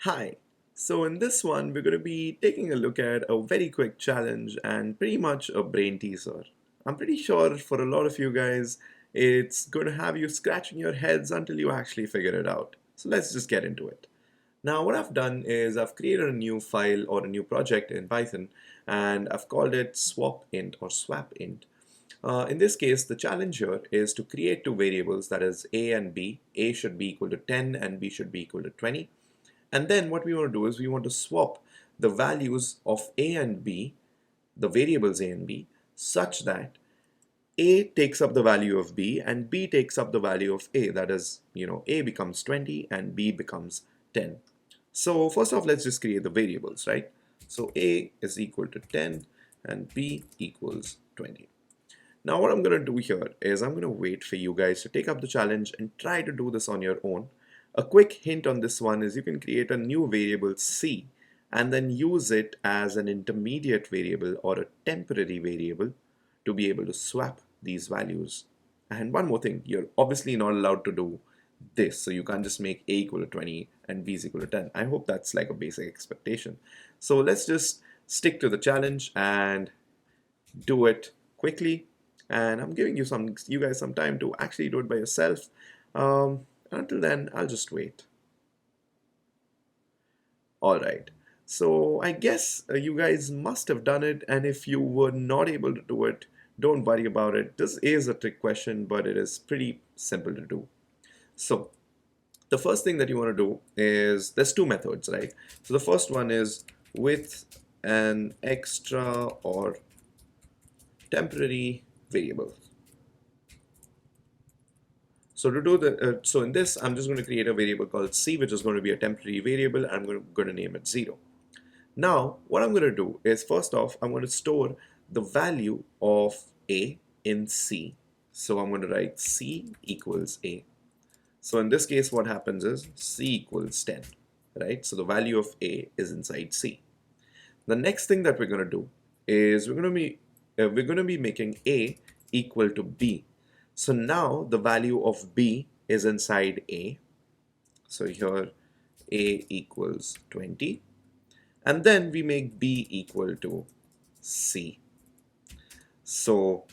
Hi. So in this one, we're going to be taking a look at a very quick challenge and pretty much a brain teaser. I'm pretty sure for a lot of you guys, it's going to have you scratching your heads until you actually figure it out. So let's just get into it. Now, what I've done is I've created a new file or a new project in Python, and I've called it swapint or swapint. In this case, the challenge here is to create two variables, that is a and b. A should be equal to 10 and b should be equal to 20. And then what we want to do is we want to swap the values of a and b, the variables a and b, such that a takes up the value of b and b takes up the value of a. That is, a becomes 20 and b becomes 10. So first off, let's just create the variables, right? So a is equal to 10 and b equals 20. Now what I'm going to do here is I'm going to wait for you guys to take up the challenge and try to do this on your own. A quick hint on this one is you can create a new variable c and then use it as an intermediate variable or a temporary variable to be able to swap these values. And one more thing, you're obviously not allowed to do this, so you can't just make a equal to 20 and b is equal to 10. I hope that's like a basic expectation. So let's just stick to the challenge and do it quickly, and I'm giving you guys some time to actually do it by yourself. Until then, I'll just wait. All right. So I guess you guys must have done it, and if you were not able to do it, don't worry about it. This is a trick question, but it is pretty simple to do. So the first thing that you want to do is there's two methods, right? So the first one is with an extra or temporary variable. So to do so in this, I'm just going to create a variable called c, which is going to be a temporary variable. And I'm going to name it 0. Now, what I'm going to do is first off, I'm going to store the value of a in c. So I'm going to write c equals a. So in this case, what happens is c equals 10, right? So the value of a is inside c. The next thing that we're going to do is we're going to be making a equal to b. So now the value of b is inside a. So here a equals 20. And then we make b equal to c. So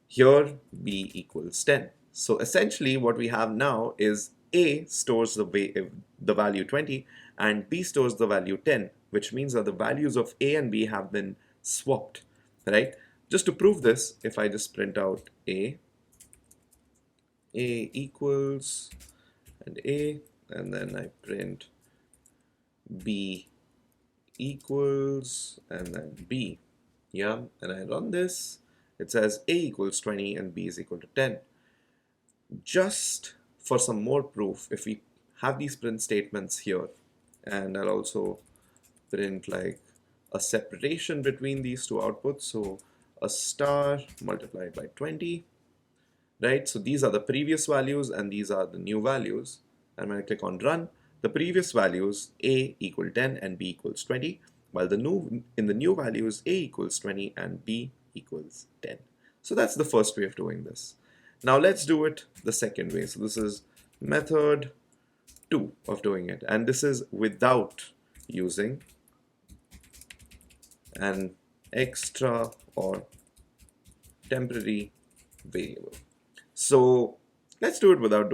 here b equals 10. So essentially what we have now is a stores the value 20 and b stores the value 10, which means that the values of a and b have been swapped, right? Just to prove this, if I just print out a equals and a, and then I print b equals and then b, yeah, and I run this, it says a equals 20 and b is equal to 10. Just for some more proof, if we have these print statements here, and I'll also print like a separation between these two outputs, so a star multiplied by 20, right? So these are the previous values and these are the new values. And when I click on run, the previous values a equal 10 and b equals 20, while in the new values a equals 20 and b equals 10. So that's the first way of doing this. Now let's do it the second way. So this is method 2 of doing it, and this is without using an extra or temporary variable. So let's do it without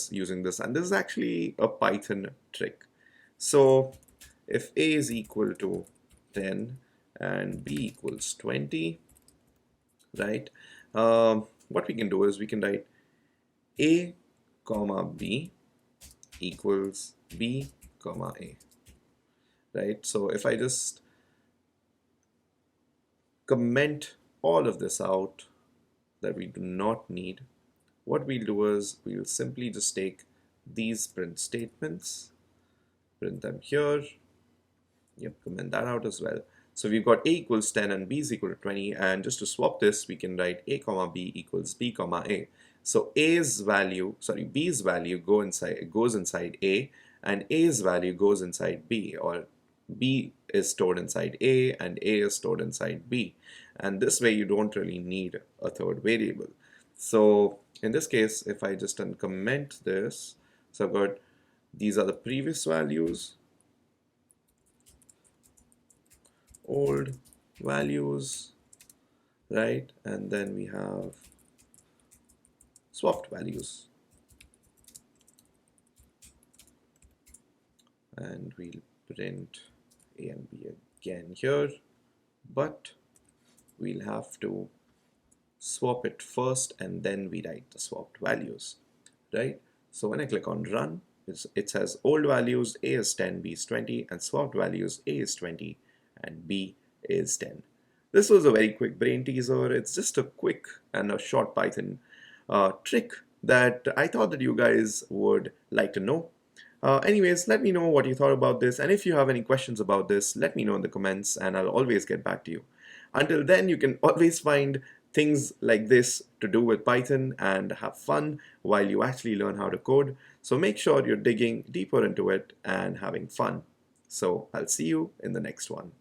using this, and this is actually a Python trick. So if a is equal to 10 and b equals 20, right? What we can do is we can write a comma b equals b comma a, right? So if I just comment all of this out that we do not need, what we'll do is we'll simply just take these print statements, print them here, yep, comment that out as well. So we've got a equals 10 and b is equal to 20, and just to swap this, we can write a comma b equals b comma a. So b's value goes inside a, and a's value goes inside b, or b is stored inside a and a is stored inside b. And this way you don't really need a third variable. So in this case, if I just uncomment this, so I've got these are the previous values old values, right? And then we have swapped values, and we'll print A and B again here, but we'll have to swap it first and then we write the swapped values, right? So when I click on run, it says old values A is 10, B is 20, and swapped values A is 20 and B is 10. This was a very quick brain teaser. It's just a quick and a short Python trick that I thought that you guys would like to know. Anyways, let me know what you thought about this, and if you have any questions about this, let me know in the comments and I'll always get back to you. Until then, you can always find things like this to do with Python and have fun while you actually learn how to code. So make sure you're digging deeper into it and having fun. So I'll see you in the next one.